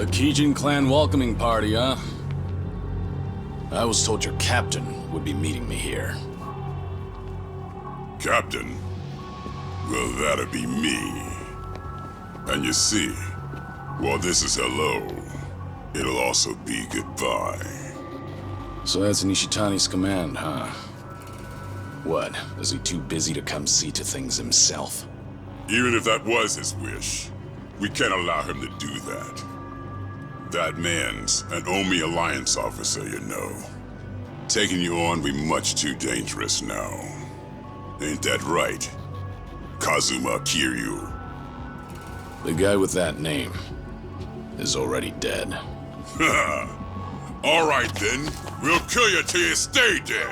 A Kijin clan welcoming party, huh? I was told your captain would be meeting me here. Captain? Well, that'll be me. And you see, while this is hello, it'll also be goodbye. So that's Nishitani's command, huh? What, is he too busy to come see to things himself? Even if that was his wish, we can't allow him to do that. That man's an Omi Alliance officer, you know. Taking you on will be much too dangerous now. Ain't that right, Kazuma Kiryu? The guy with that name is already dead. All right then, we'll kill you till you stay dead.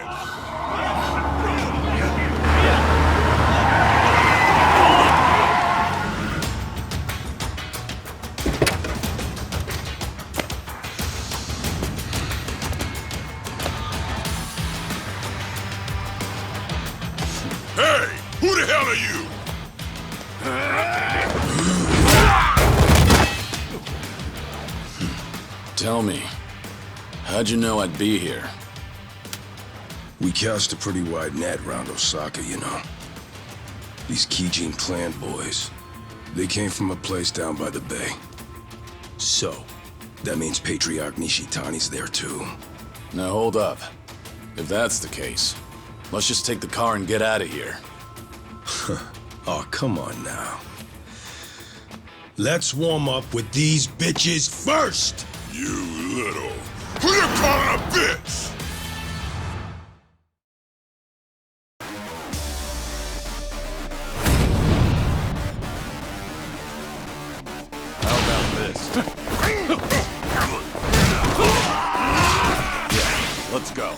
Hey, who the hell are you? Tell me, how'd you know I'd be here? We cast a pretty wide net around Osaka, you know. These Kijin clan boys, they came from a place down by the bay. So, that means Patriarch Nishitani's there too. Now hold up. If that's the case, let's just take the car and get out of here. Oh, come on now. Let's warm up with these bitches first! You little... Who you calling a bitch? How about this? Yeah, let's go.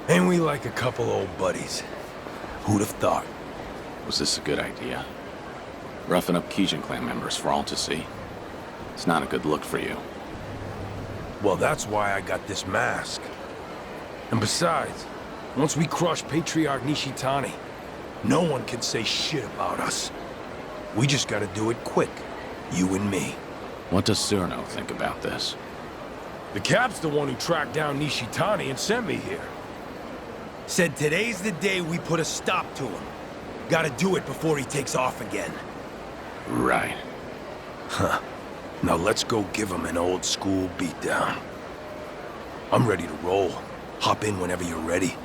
Ain't we like a couple old buddies? Who'd have thought? Was this a good idea? Roughing up Kijin clan members for all to see. It's not a good look for you. Well, that's why I got this mask. And besides, once we crush Patriarch Nishitani, no one can say shit about us. We just gotta do it quick, you and me. What does Surno think about this? The Cap's the one who tracked down Nishitani and sent me here. Said today's the day we put a stop to him. Gotta do it before he takes off again. Right. Huh. Now let's go give him an old school beatdown. I'm ready to roll. Hop in whenever you're ready.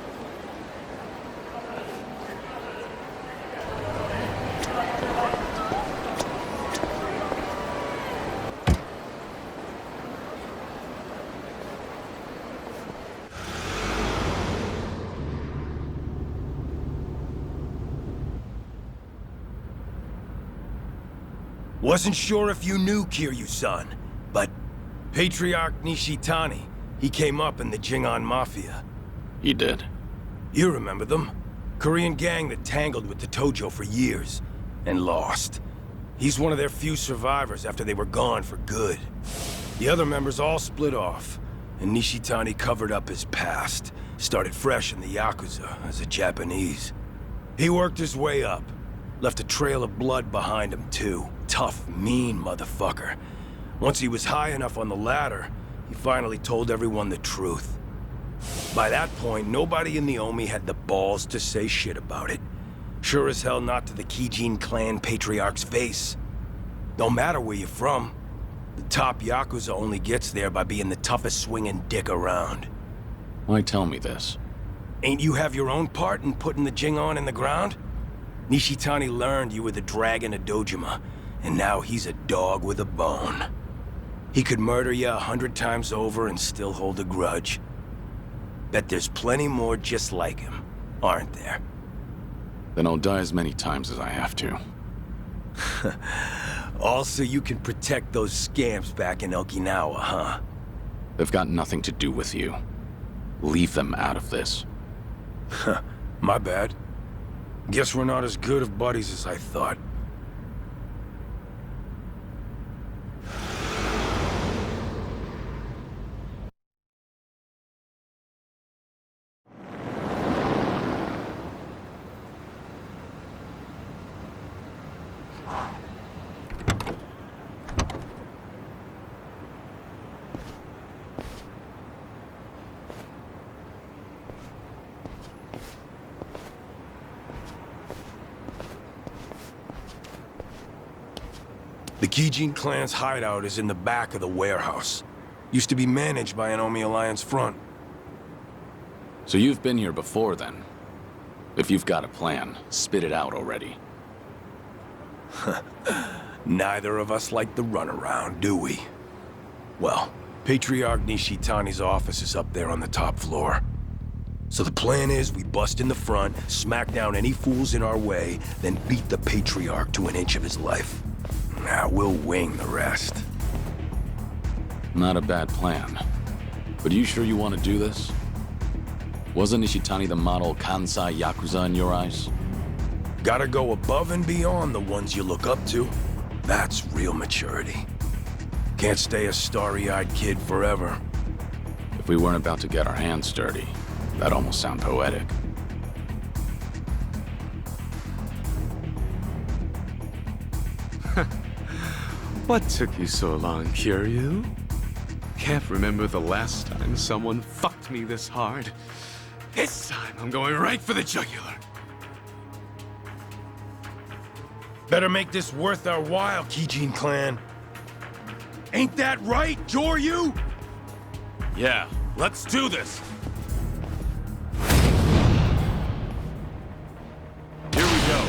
Wasn't sure if you knew Kiryu-san, but Patriarch Nishitani, he came up in the Jingon Mafia. He did. You remember them? Korean gang that tangled with the Tojo for years, and lost. He's one of their few survivors after they were gone for good. The other members all split off, and Nishitani covered up his past, started fresh in the Yakuza as a Japanese. He worked his way up, left a trail of blood behind him too. Tough, mean motherfucker. Once he was high enough on the ladder, he finally told everyone the truth. By that point, nobody in the Omi had the balls to say shit about it. Sure as hell not to the Kijin clan patriarch's face. Don't matter where you're from. The top Yakuza only gets there by being the toughest swinging dick around. Why tell me this? Ain't you have your own part in putting the Jingon in the ground? Nishitani learned you were the Dragon of Dojima, and now he's a dog with a bone. He could murder you 100 times over and still hold a grudge. Bet there's plenty more just like him, aren't there? Then I'll die as many times as I have to. All so you can protect those scamps back in Okinawa, huh? They've got nothing to do with you. Leave them out of this. My bad. Guess we're not as good of buddies as I thought. The Kijin clan's hideout is in the back of the warehouse. Used to be managed by an Omi Alliance front. So you've been here before then? If you've got a plan, spit it out already. Neither of us like the runaround, do we? Well, Patriarch Nishitani's office is up there on the top floor. So the plan is we bust in the front, smack down any fools in our way, then beat the Patriarch to an inch of his life. Now we'll wing the rest. Not a bad plan. But are you sure you want to do this? Wasn't Nishitani the model Kansai Yakuza in your eyes? Gotta go above and beyond the ones you look up to. That's real maturity. Can't stay a starry-eyed kid forever. If we weren't about to get our hands dirty, that'd almost sound poetic. What took you so long, Kiryu? Can't remember the last time someone fucked me this hard. This time I'm going right for the jugular. Better make this worth our while, Kijin clan. Ain't that right, Joryu? Yeah, let's do this. Here we go.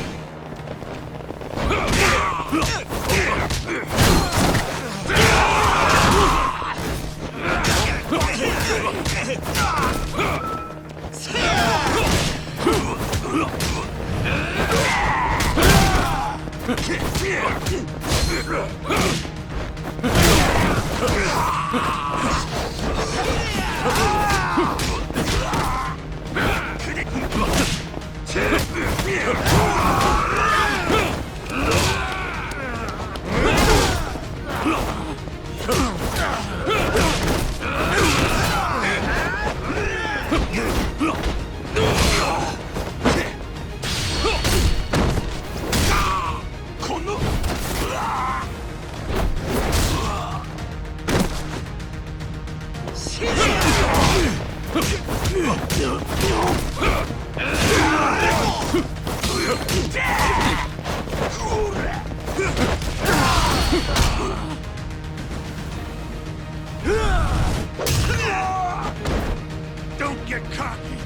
Don't get cocky.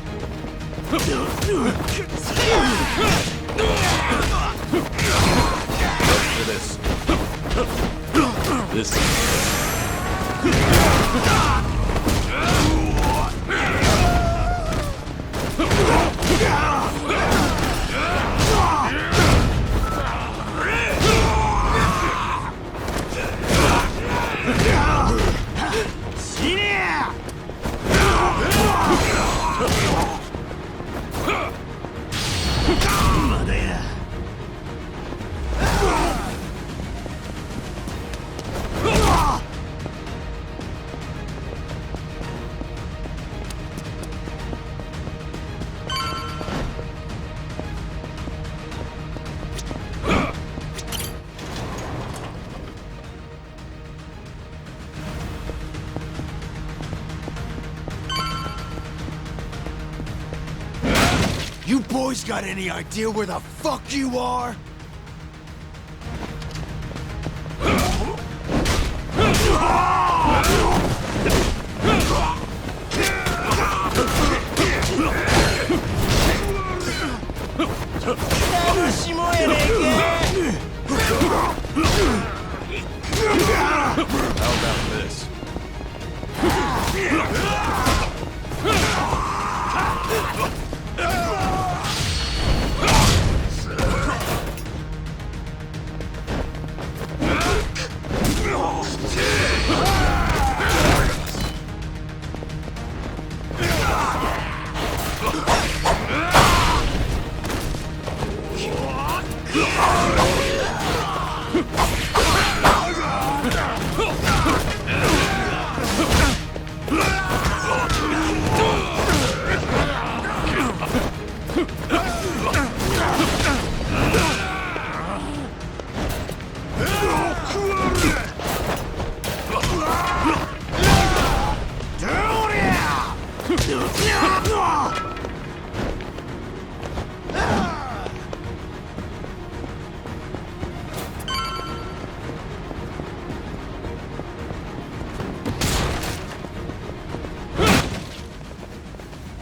For this. This is... boys got any idea where the fuck you are? How about this?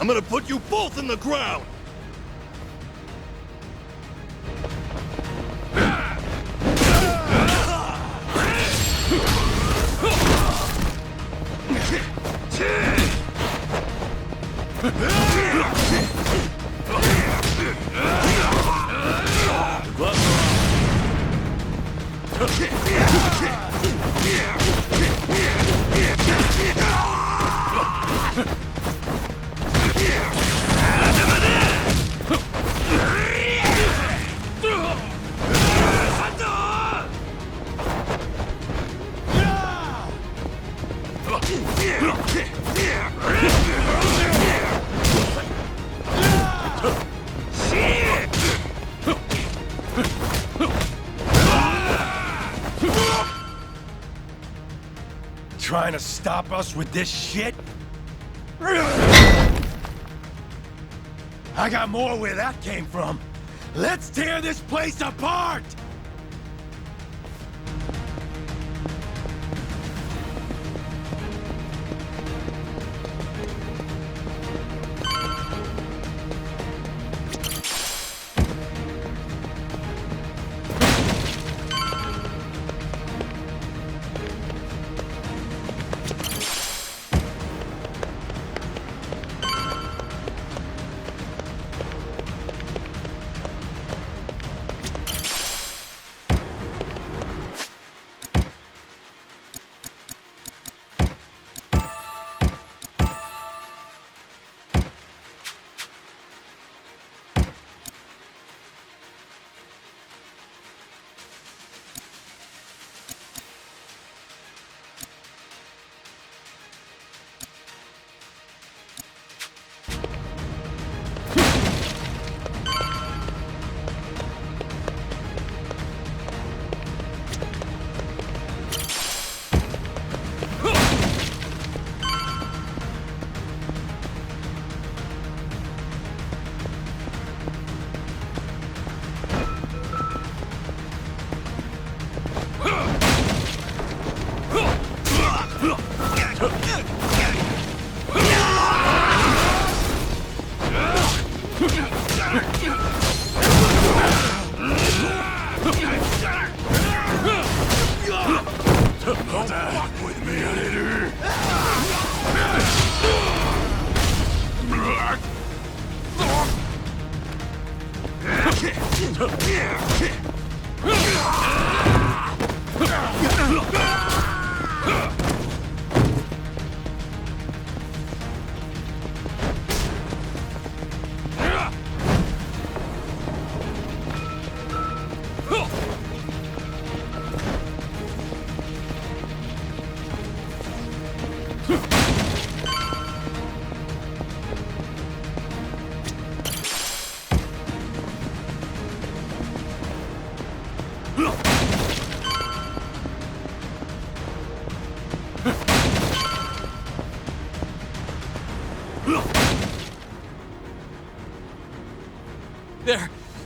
I'm gonna put you both in the ground! Trying to stop us with this shit? I got more where that came from. Let's tear this place apart!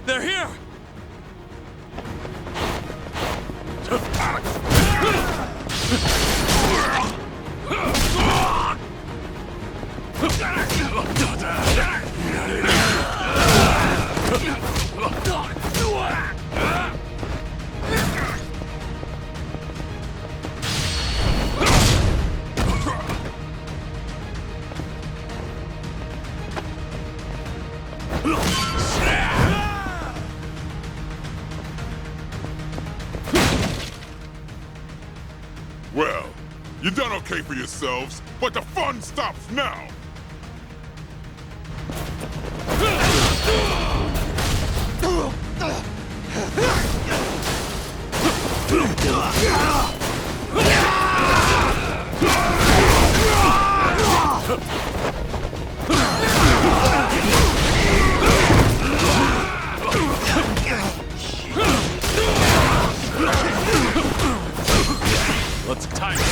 They're here! Well, you done okay for yourselves, but the fun stops now! Let's time it.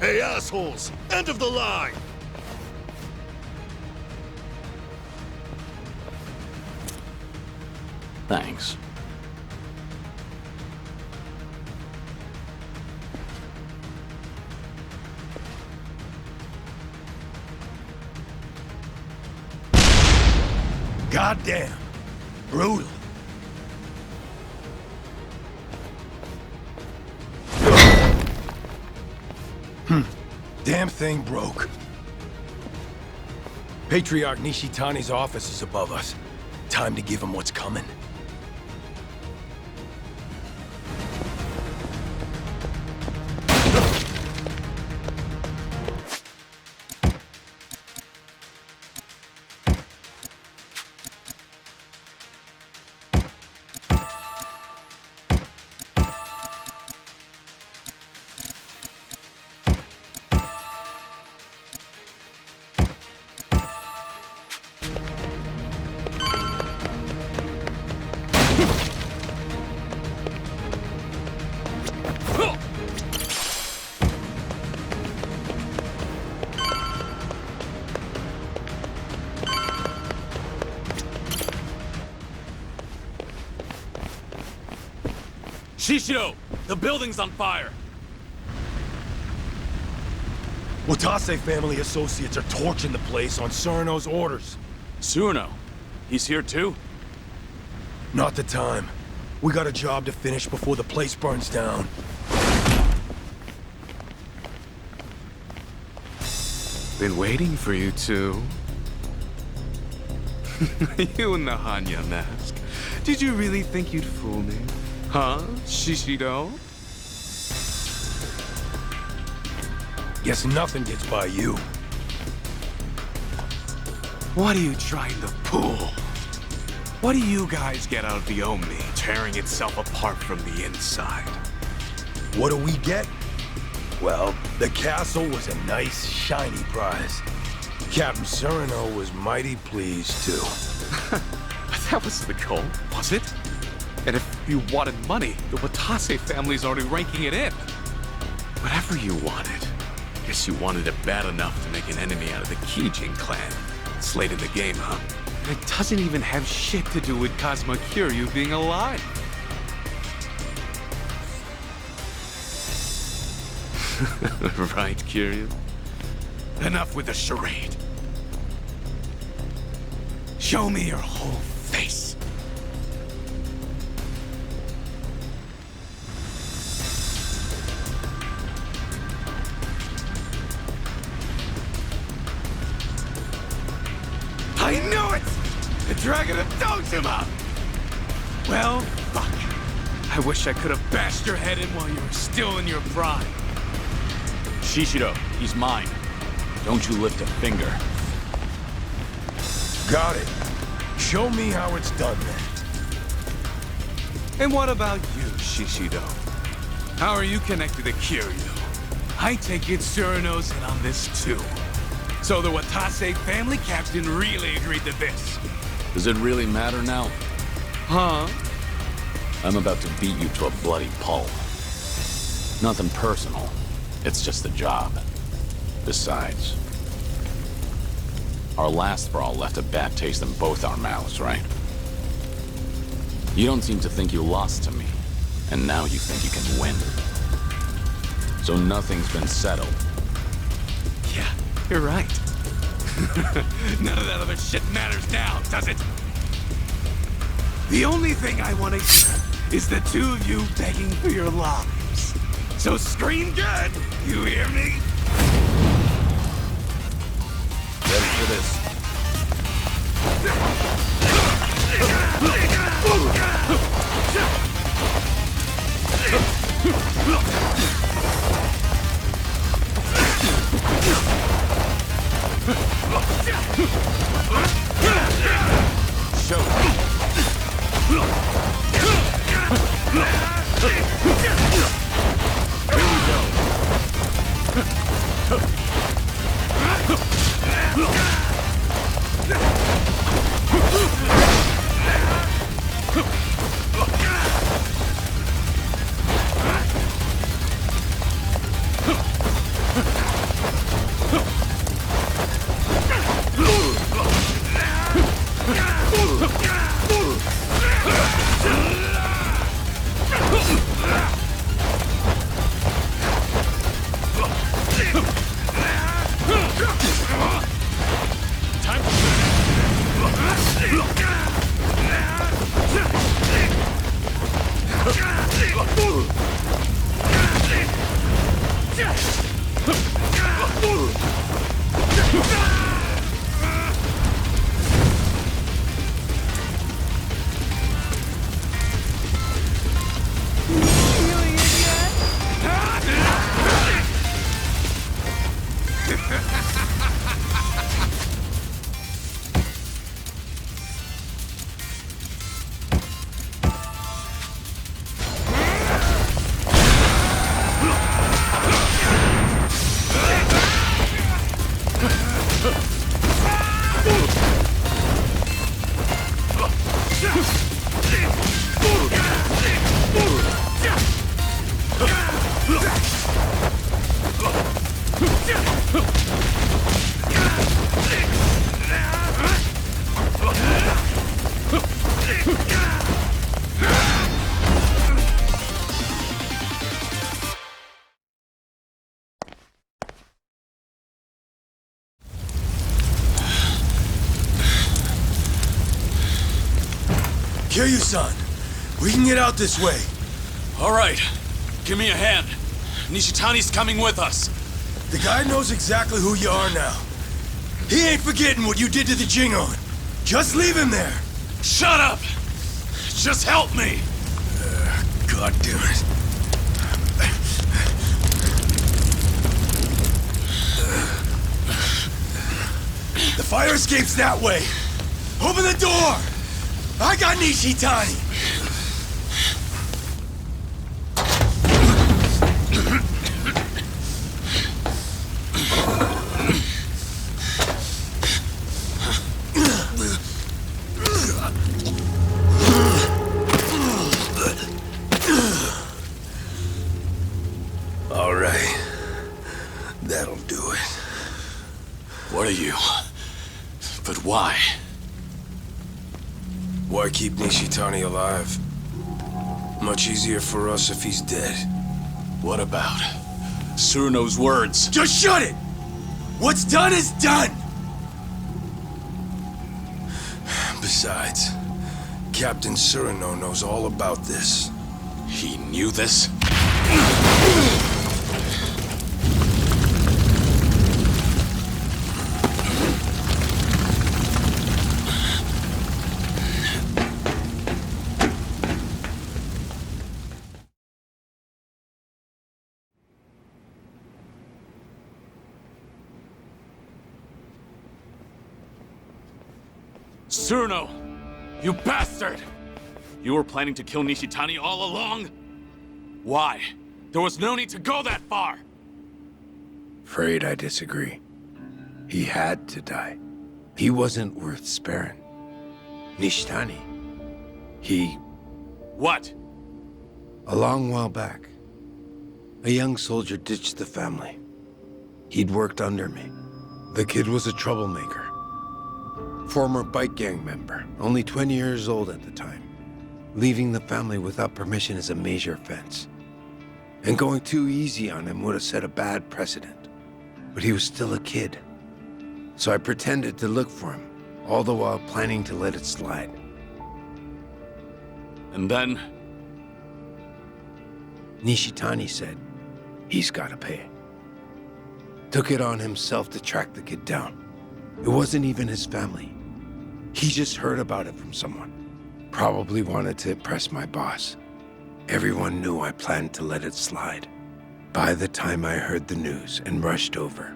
Hey, assholes! End of the line! Thanks. Goddamn! Brutal. Damn thing broke. Patriarch Nishitani's office is above us. Time to give him what's coming. Shishido! The building's on fire! Watase family associates are torching the place on Surno's orders. Surno? He's here too? Not the time. We got a job to finish before the place burns down. Been waiting for you two. You in the Hanya mask. Did you really think you'd fool me? Huh, Shishido? Guess nothing gets by you. What are you trying to pull? What do you guys get out of the Omi tearing itself apart from the inside? What do we get? Well, the castle was a nice, shiny prize. Captain Surno was mighty pleased, too. But that was the goal, was it? And if you wanted money, the Watase family's already ranking it in. Whatever you wanted. Guess you wanted it bad enough to make an enemy out of the Kijin clan. It's late in the game, huh? And it doesn't even have shit to do with Kazuma Kiryu being alive. Right, Kiryu? Enough with the charade. Show me your whole face. I knew it! The Dragon of Dojima! Well, fuck. I wish I could have bashed your head in while you were still in your prime. Shishido, he's mine. Don't you lift a finger. Got it. Show me how it's done then. And what about you, Shishido? How are you connected to Kiryu? I take it Surano's in on this too. So the Watase family captain really agreed to this. Does it really matter now? Huh? I'm about to beat you to a bloody pulp. Nothing personal. It's just a job. Besides, our last brawl left a bad taste in both our mouths, right? You don't seem to think you lost to me, and now you think you can win. So nothing's been settled. Yeah, you're right. None of that other shit matters now, does it? The only thing I want to hear is the two of you begging for your lives. So scream good, you hear me? Ready for this. Show me. Here we go. Kiryu-san, we can get out this way. All right. Give me a hand. Nishitani's coming with us. The guy knows exactly who you are now. He ain't forgetting what you did to the Jingon. Just leave him there. Shut up! Just help me! God damn it. The fire escape's that way. Open the door! I got Nishitani! All right. That'll do it. What are you? But why? Why keep Nishitani alive? Much easier for us if he's dead. What about Suruno's words. Just shut it! What's done is done! Besides, Captain Cyrano knows all about this. He knew this? Cyrano! You bastard! You were planning to kill Nishitani all along? Why? There was no need to go that far! Afraid I disagree. He had to die. He wasn't worth sparing. Nishitani. He... What? A long while back, a young soldier ditched the family. He'd worked under me. The kid was a troublemaker. Former bike gang member, only 20 years old at the time. Leaving the family without permission is a major offense. And going too easy on him would have set a bad precedent. But he was still a kid. So I pretended to look for him, all the while planning to let it slide. And then? Nishitani said, he's gotta pay. Took it on himself to track the kid down. It wasn't even his family. He just heard about it from someone. Probably wanted to impress my boss. Everyone knew I planned to let it slide. By the time I heard the news and rushed over,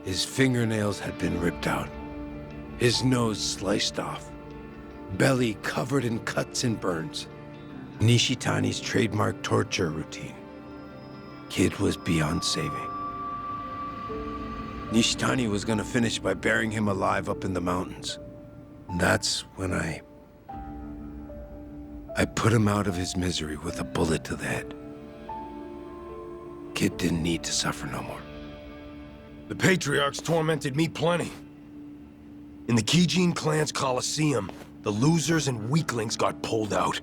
his fingernails had been ripped out, his nose sliced off, belly covered in cuts and burns. Nishitani's trademark torture routine. Kid was beyond saving. Nishitani was gonna finish by burying him alive up in the mountains. That's when I put him out of his misery with a bullet to the head. Kid didn't need to suffer no more. The Patriarchs tormented me plenty. In the Kijin clan's Colosseum, the losers and weaklings got pulled out.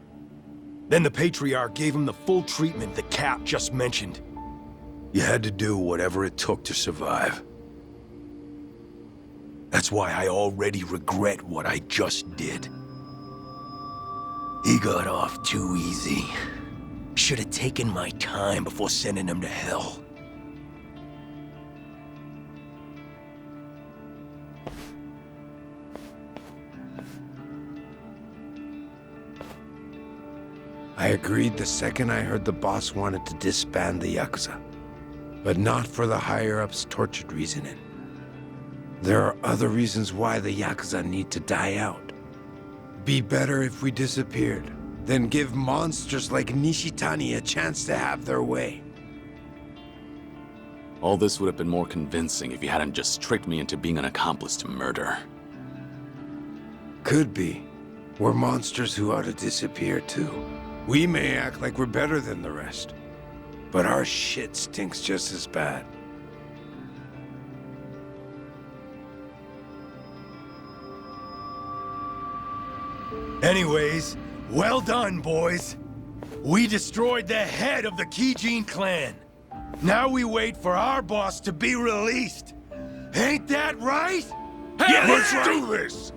Then the Patriarch gave him the full treatment the Cap just mentioned. You had to do whatever it took to survive. That's why I already regret what I just did. He got off too easy. Should have taken my time before sending him to hell. I agreed the second I heard the boss wanted to disband the Yakuza. But not for the higher-ups' tortured reasoning. There are other reasons why the Yakuza need to die out. Be better if we disappeared, than give monsters like Nishitani a chance to have their way. All this would have been more convincing if you hadn't just tricked me into being an accomplice to murder. Could be. We're monsters who ought to disappear too. We may act like we're better than the rest, but our shit stinks just as bad. Anyways, well done, boys. We destroyed the head of the Kijin clan. Now we wait for our boss to be released. Ain't that right? Yeah, let's do this!